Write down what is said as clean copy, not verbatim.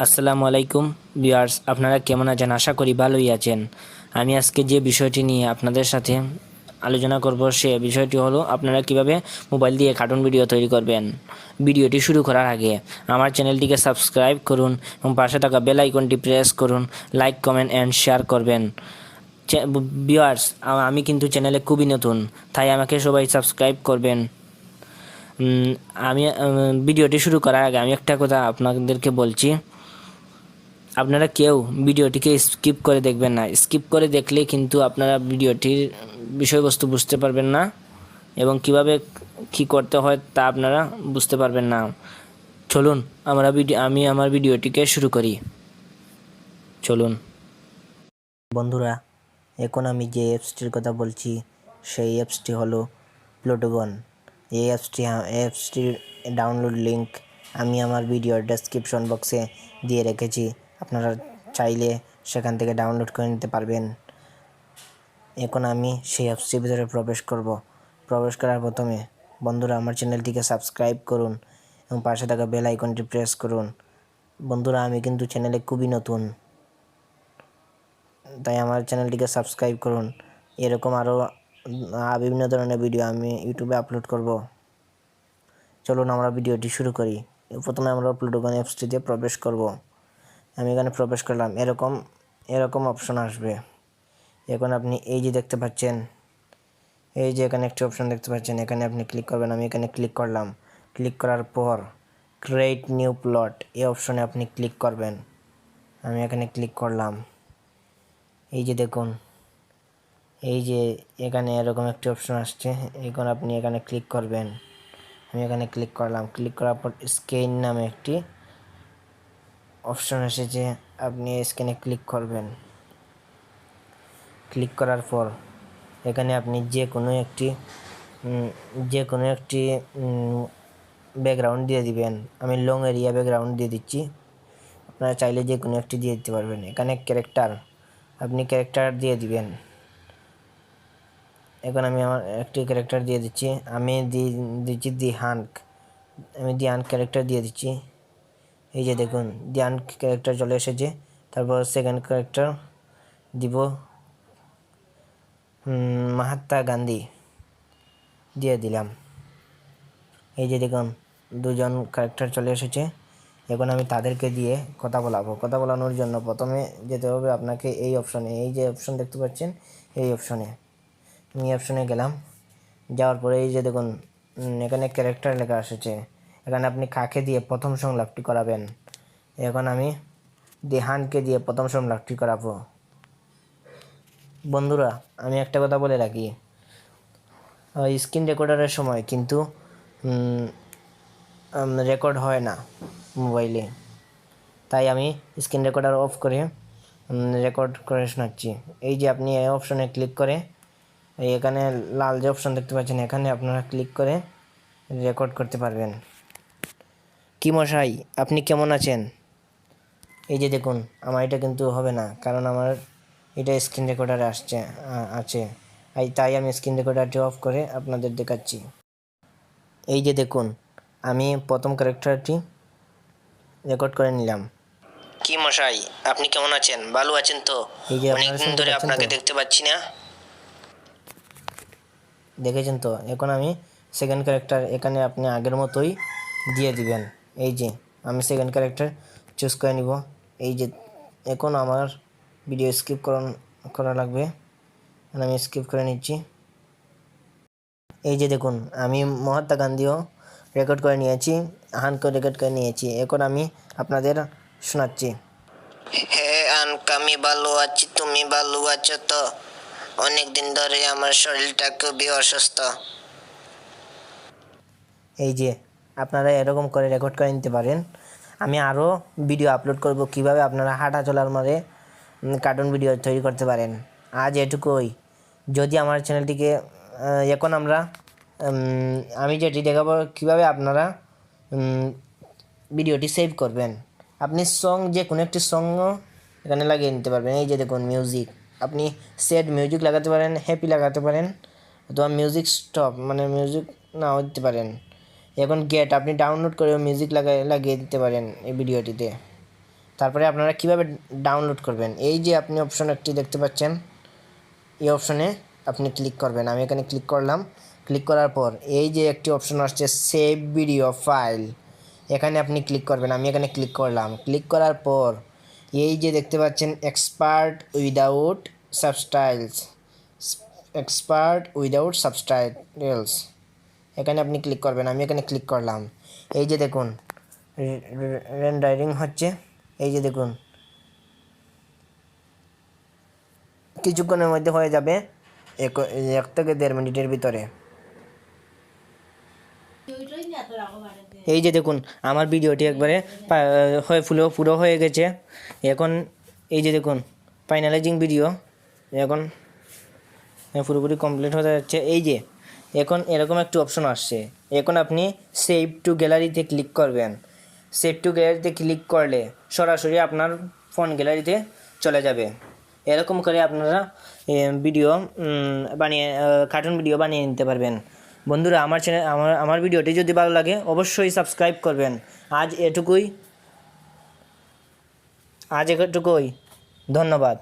আসসালামু আলাইকুম ভিউয়ার্স, আপনারা কেমন আছেন? আশা করি ভালোই আছেন। আমি আজকে যে বিষয়টি নিয়ে আপনাদের সাথে আলোচনা করব সে বিষয়টি হলো আপনারা কিভাবে মোবাইল দিয়ে কার্টুন ভিডিও তৈরি করবেন। ভিডিওটি শুরু করার আগে আমার চ্যানেলটিকে সাবস্ক্রাইব করুন এবং পাশে থাকা বেল আইকনটি প্রেস করুন। লাইক, কমেন্ট অ্যান্ড শেয়ার করবেন। ভিউয়ার্স, আমি কিন্তু চ্যানেলে খুবই নতুন, তাই আমাকে সবাই সাবস্ক্রাইব করবেন। আমি ভিডিওটি শুরু করার আগে আমি একটা কথা আপনাদেরকে বলছি, আপনারা কেউ ভিডিওটিকে স্কিপ করে দেখবেন না। স্কিপ করে দেখলে কিন্তু আপনারা ভিডিওটির বিষয়বস্তু বুঝতে পারবেন না এবং কিভাবে কি করতে হয় তা আপনারা বুঝতে পারবেন না। চলুন আমি আমার ভিডিওটিকে শুরু করি। চলুন বন্ধুরা, এখন আমি যে অ্যাপসটির কথা বলছি সেই অ্যাপসটি হলো প্লুটোগন। এই অ্যাপসটির ডাউনলোড লিংক আমি আমার ভিডিওর ডেসক্রিপশন বক্সে দিয়ে রেখেছি। আপনারা চাইলে সেখান থেকে ডাউনলোড করে নিতে পারবেন। এখন আমি সেই অ্যাপসটির ভিতরে প্রবেশ করার প্রথমে বন্ধুরা আমার চ্যানেলটিকে সাবস্ক্রাইব করুন এবং পাশে থাকা বেল আইকনটি প্রেস করুন। বন্ধুরা, আমি কিন্তু চ্যানেলে খুবই নতুন, তাই আমার চ্যানেলটিকে সাবস্ক্রাইব করুন। এরকম আরও বিভিন্ন ধরনের ভিডিও আমি ইউটিউবে আপলোড করব। চলুন আমরা ভিডিওটি শুরু করি। প্রথমে আমরা প্লুটোগন অ্যাপসটিতে প্রবেশ করব। আমি এখানে প্রবেশ করলাম। এরকম অপশন আসবে। এখন আপনি এই যে দেখতে পাচ্ছেন, এই যে এখানে একটি অপশন দেখতে পাচ্ছেন, এখানে আপনি ক্লিক করবেন। আমি এখানে ক্লিক করলাম। ক্লিক করার পর ক্রিয়েট নিউ প্লট এই অপশনে আপনি ক্লিক করবেন। আমি এখানে ক্লিক করলাম। এই যে দেখুন, এই যে এখানে এরকম একটি অপশন আসছে, এখন আপনি এখানে ক্লিক করবেন। আমি এখানে ক্লিক করলাম। ক্লিক করার পর স্ক্যান নামে একটি অপশন এসেছে, আপনি স্ক্যানে ক্লিক করবেন। ক্লিক করার পর এখানে আপনি যে কোনো একটি ব্যাকগ্রাউন্ড দিয়ে দিবেন। আমি লং এরিয়া ব্যাকগ্রাউন্ড দিয়ে দিচ্ছি। আপনারা চাইলে যে কোনো একটি দিয়ে দিতে পারবেন। এখানে আপনি ক্যারেক্টার দিয়ে দিবেন। এখন আমি আমার একটি ক্যারেক্টার দিয়ে দিচ্ছি। আমি দিচ্ছি আমি দি হান্ক ক্যারেক্টার দিয়ে দিচ্ছি। এই যে দেখুন, দি হান্ক ক্যারেক্টার চলে এসেছে। তারপর সেকেন্ড ক্যারেক্টার দিব মহাত্মা গান্ধী দিয়ে দিলাম। এই যে দেখুন, দুজন ক্যারেক্টার চলে এসেছে। এখন আমি তাদেরকে দিয়ে কথা বলানোর জন্য প্রথমে যেতে হবে আপনাকে এই অপশনে। এই যে অপশন দেখতে পাচ্ছেন, এই অপশনে আমি অপশনে গেলাম। যাওয়ার পরে এই যে দেখুন, এখানে ক্যারেক্টার লেখা এসেছে। এখানে আপনি কাকে দিয়ে প্রথম সংলাপটি করাবেন। এখন আমি দেহানকে দিয়ে প্রথম সংলাপটি করাবো। বন্ধুরা, আমি একটা কথা বলে রাখি, স্ক্রিন রেকর্ডারের সময় কিন্তু রেকর্ড হয় না মোবাইলে, তাই আমি স্ক্রিন রেকর্ডার অফ করে রেকর্ড করে শোনাচ্ছি। এই যে আপনি এই অপশনে ক্লিক করে এখানে লাল যে অপশন দেখতে পাচ্ছেন, এখানে আপনারা ক্লিক করে রেকর্ড করতে পারবেন। কি মশাই, আপনি কেমন আছেন? এই যে দেখুন, আমার এটা কিন্তু হবে না, কারণ আমার এটা স্ক্রিন রেকর্ডারে আছে। তাই আমি স্ক্রিন রেকর্ডারটি অফ করে আপনাদের দেখাচ্ছি। এই যে দেখুন, আমি প্রথম ক্যারেক্টারটি রেকর্ড করে নিলাম। কি মশাই, আপনি কেমন আছেন? ভালো আছেন তো? এই যে অনেকদিন ধরে আপনাকে দেখতে পাচ্ছি না। দেখেছেন তো? এখন আমি সেকেন্ড ক্যারেক্টার এখানে আপনি আগের মতোই দিয়ে দিবেন। এই যে আমি সেকেন্ড ক্যারেক্টার চুজ করে নিব। এই যে এখন আমার ভিডিও স্কিপ করা লাগবে, আমি স্কিপ করে নিচ্ছি। এই যে দেখুন, আমি মহাত্মা গান্ধীও রেকর্ড করে নিয়েছি, হানকেও রেকর্ড করে নিয়েছি। এখন আমি আপনাদের শোনাচ্ছি। হ্যাঁ আনক, আমি ভালো আছি, তুমি ভালো আছো তো? অনেকদিন ধরে আমার শরীরটা খুবই অসুস্থ। এই যে আপনারা এরকম করে রেকর্ড করে নিতে পারেন। আমি আরও ভিডিও আপলোড করব কিভাবে আপনারা হাঁটা চলার মধ্যে কার্টুন ভিডিও তৈরি করতে পারেন। আজ এটুকুই। যদি আমার চ্যানেলটিকে এখন আমি যেটি দেখাবো কীভাবে আপনারা ভিডিওটি সেভ করবেন। আপনি যে কোনো একটি সংও এখানে লাগিয়ে নিতে পারবেন। এই যে দেখুন, মিউজিক, আপনি স্যাড মিউজিক লাগাতে পারেন, হ্যাপি লাগাতে পারেন, অথবা মিউজিক স্টপ মানে মিউজিক নাও দিতে পারেন। এখন আপনি ডাউনলোড করে মিউজিক লাগিয়ে দিতে পারেন এই ভিডিওটিতে। তারপরে আপনারা কিভাবে ডাউনলোড করবেন, এই যে আপনি অপশন একটি দেখতে পাচ্ছেন, এই অপশনে আপনি ক্লিক করবেন। আমি এখানে ক্লিক করলাম। ক্লিক করার পর এই যে একটি অপশন আসছে সেভ ভিডিও ফাইল, এখানে আপনি ক্লিক করবেন। আমি এখানে ক্লিক করলাম। ক্লিক করার পর এই যে দেখতে পাচ্ছেন এক্সপার্ট উইদাউট সাবটাইটেলস, এখানে আপনি ক্লিক করবেন। আমি এখানে ক্লিক করলাম। এই যে দেখুন রেন্ডারিং হচ্ছে, এই যে দেখুন কিছুক্ষণের মধ্যে হয়ে যাবে, 1 থেকে 1.5 মিনিটের ভিতরে। এই যে দেখুন আমার ভিডিওটি একবারে পুরো হয়ে গেছে। এখন এই যে দেখুন ফাইনালাইজিং ভিডিও এখন পুরোপুরি কমপ্লিট হতে যাচ্ছে। এই যে এখন এরকম একটি অপশন আসছে, এখন আপনি সেভ টু গ্যালারিতে ক্লিক করবেন। সেভ টু গ্যালারিতে ক্লিক করলে সরাসরি আপনার ফোন গ্যালারিতে চলে যাবে। এরকম করে আপনারা ভিডিও বানিয়ে কার্টুন ভিডিও বানিয়ে নিতে পারবেন। বন্ধুরা আমার ভিডিওটি যদি ভালো লাগে অবশ্যই সাবস্ক্রাইব করবেন। আজ এটুকুই, ধন্যবাদ।